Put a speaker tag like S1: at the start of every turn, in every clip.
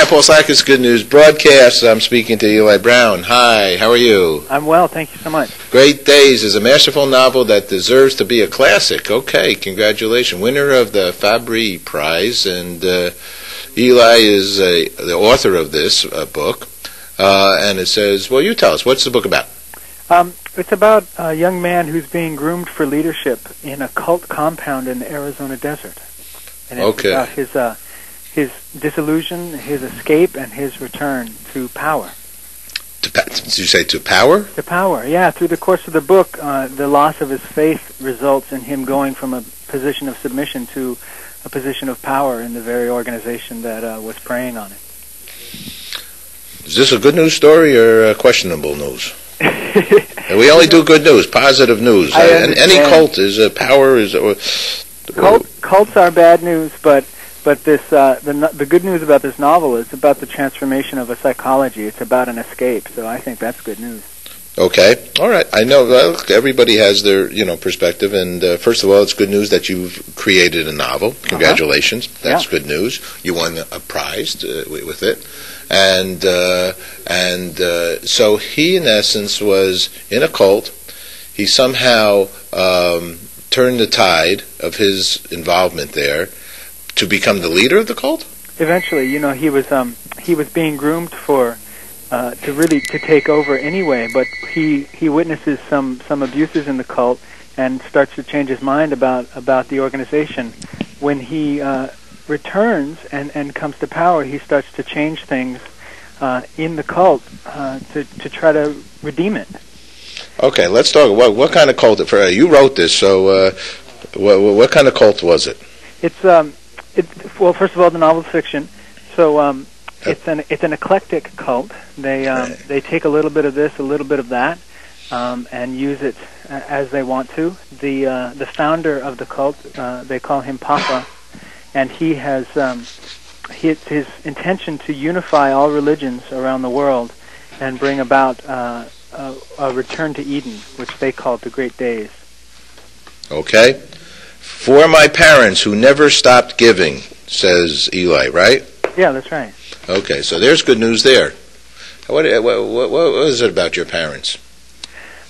S1: Hi, Paul Slackus, Good News Broadcast. I'm speaking to Eli Brown. Hi, how are you?
S2: I'm well, thank you so much.
S1: Great Days is a masterful novel that deserves to be a classic. Okay, congratulations. Winner of the Fabri Prize, and Eli is the author of this book. And it says, well, you tell us, what's the book about?
S2: It's about a young man who's being groomed for leadership in a cult compound in the Arizona desert. And it's about his disillusion, his escape, and his return to power.
S1: Did you say to power?
S2: To power, yeah. Through the course of the book, the loss of his faith results in him going from a position of submission to a position of power in the very organization that was preying on it.
S1: Is this a good news story or questionable news? We only do good news, positive news. Any cult is power is.
S2: Cults are bad news, but this the good news about this novel is about the transformation of a psychology. It's about an escape, so I think that's good news.
S1: Okay, all right. I know everybody has their perspective, and first of all, it's good news that you've created a novel. Congratulations, that's good news. You won a prize with it, and so he, in essence, was in a cult. He somehow turned the tide of his involvement there to become the leader of the cult.
S2: Eventually, he was being groomed for. To take over anyway, but he witnesses some abuses in the cult and starts to change his mind about the organization. When he returns and comes to power, he starts to change things in the cult to try to redeem it.
S1: Okay, let's talk. What kind of cult? You wrote this, so what kind of cult was it?
S2: Well, first of all, the novel's fiction, so. It's an eclectic cult. They take a little bit of this, a little bit of that, and use it as they want to. The founder of the cult, they call him Papa, and he has his intention to unify all religions around the world and bring about a return to Eden, which they call the Great Days.
S1: Okay. For my parents who never stopped giving, says Eli, right?
S2: Yeah, that's right.
S1: Okay, so there's good news there. What is it about your parents?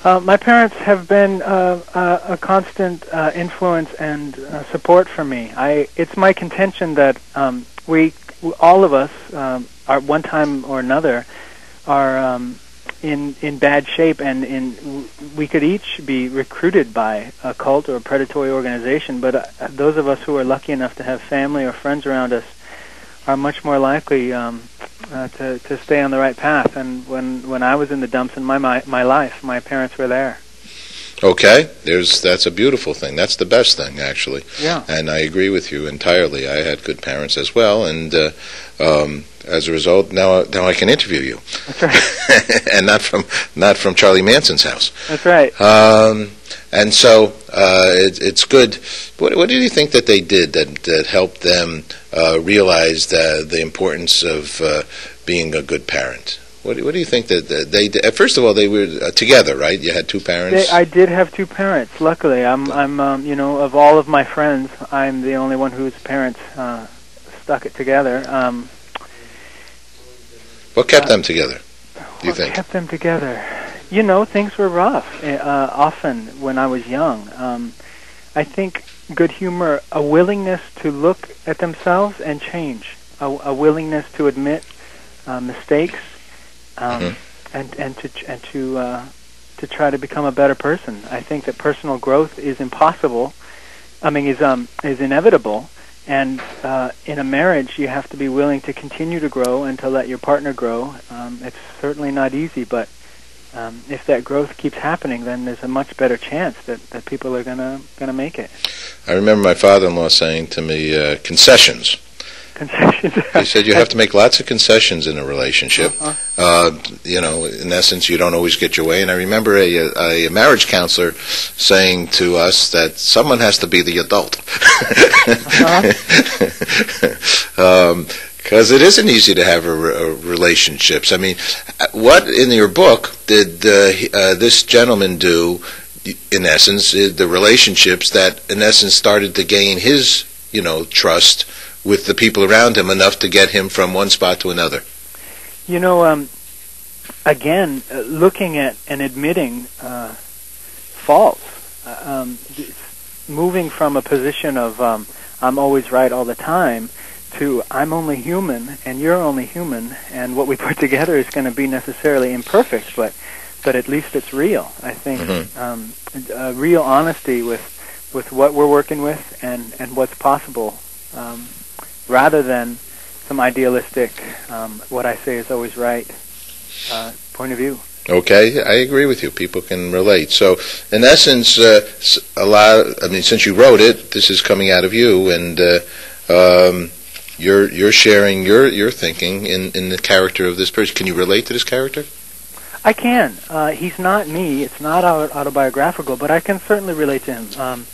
S2: My parents have been a constant influence and support for me. It's my contention that we, all of us, at one time or another, are in bad shape, and we could each be recruited by a cult or a predatory organization. But those of us who are lucky enough to have family or friends around us are much more likely to stay on the right path. And when I was in the dumps in my life, my parents were there.
S1: Okay, that's a beautiful thing. That's the best thing, actually.
S2: Yeah.
S1: And I agree with you entirely. I had good parents as well, and as a result, now I can interview you.
S2: That's right.
S1: And not from Charlie Manson's house.
S2: That's right.
S1: And so it's good. What do you think that they did that helped them realize the importance of being a good parent? What do you think that they did? First of all, they were together, right? You had two parents.
S2: I did have two parents. Luckily, I'm of all of my friends, I'm the only one whose parents stuck it together.
S1: What kept them together? Do you think?
S2: What kept them together? Things were rough. Often when I was young, I think good humor, a willingness to look at themselves and change, a willingness to admit mistakes. And to try to become a better person. I think that personal growth is impossible. Is inevitable. And in a marriage, you have to be willing to continue to grow and to let your partner grow. It's certainly not easy, but if that growth keeps happening, then there's a much better chance that people are gonna make it.
S1: I remember my father-in-law saying to me, concessions. He said you have to make lots of concessions in a relationship. In essence, you don't always get your way. And I remember a marriage counselor saying to us that someone has to be the adult. Because it isn't easy to have relationships. I mean, what in your book did this gentleman do, in essence, the relationships that, in essence, started to gain his, trust with the people around him enough to get him from one spot to another.
S2: You know, again, looking at and admitting faults, moving from a position of I'm always right all the time to I'm only human and you're only human, and what we put together is going to be necessarily imperfect, but at least it's real. I think real honesty with what we're working with and what's possible, rather than some idealistic what I say is always right point of view.
S1: Okay, I agree with you. People can relate. So, in essence, since you wrote it, this is coming out of you, and you're sharing your thinking in the character of this person. Can you relate to this character?
S2: I can. He's not me. It's not autobiographical, but I can certainly relate to him.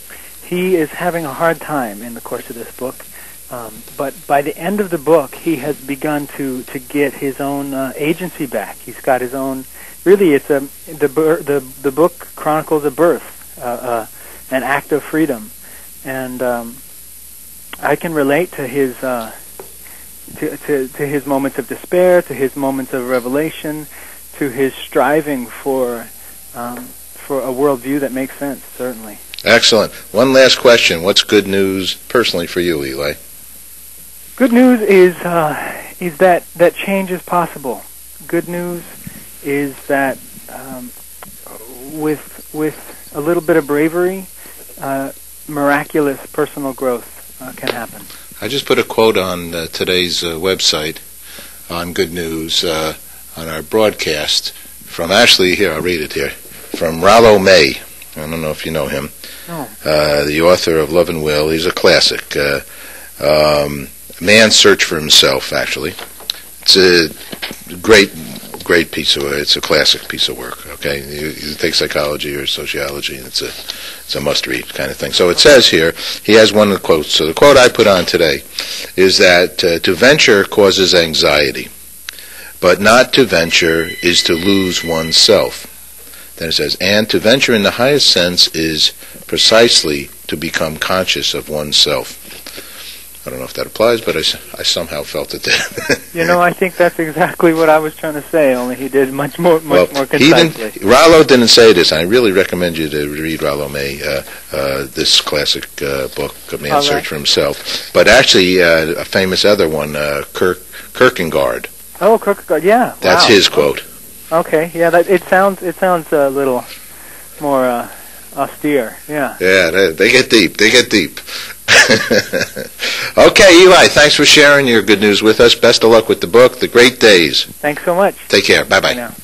S2: He is having a hard time in the course of this book, but by the end of the book, he has begun to get his own agency back. He's got his own. Really, it's the book chronicles a birth, an act of freedom, and I can relate to his to his moments of despair, to his moments of revelation, to his striving for a worldview that makes sense. Certainly.
S1: Excellent. One last question: what's good news personally for you, Eli?
S2: Good news is that change is possible. Good news is that with a little bit of bravery, miraculous personal growth can happen.
S1: I just put a quote on today's website on Good News on our broadcast from here, I'll read it here, from Rollo May. I don't know if you know him.
S2: No.
S1: The author of Love and Will. He's a classic. Man's Search for Himself, actually. It's a great piece of work. It's a classic piece of work. Okay, you take psychology or sociology, and it's a must-read kind of thing. So it says here, he has one of the quotes. So the quote I put on today is that to venture causes anxiety, but not to venture is to lose oneself. Then it says, and to venture in the highest sense is precisely to become conscious of oneself. I don't know if that applies, but I somehow felt it did.
S2: I think that's exactly what I was trying to say, only he did much more concisely.
S1: Rollo didn't say this, and I really recommend you to read Rollo May, this classic book, A Man's Search for Himself. But actually, a famous other one, Kierkegaard.
S2: Oh, Kierkegaard, yeah.
S1: That's his quote.
S2: Okay, yeah, it sounds a little more austere, yeah.
S1: Yeah, they get deep. Okay, Eli, thanks for sharing your good news with us. Best of luck with the book, The Great Days.
S2: Thanks so much.
S1: Take care. Bye-bye.
S2: Bye now.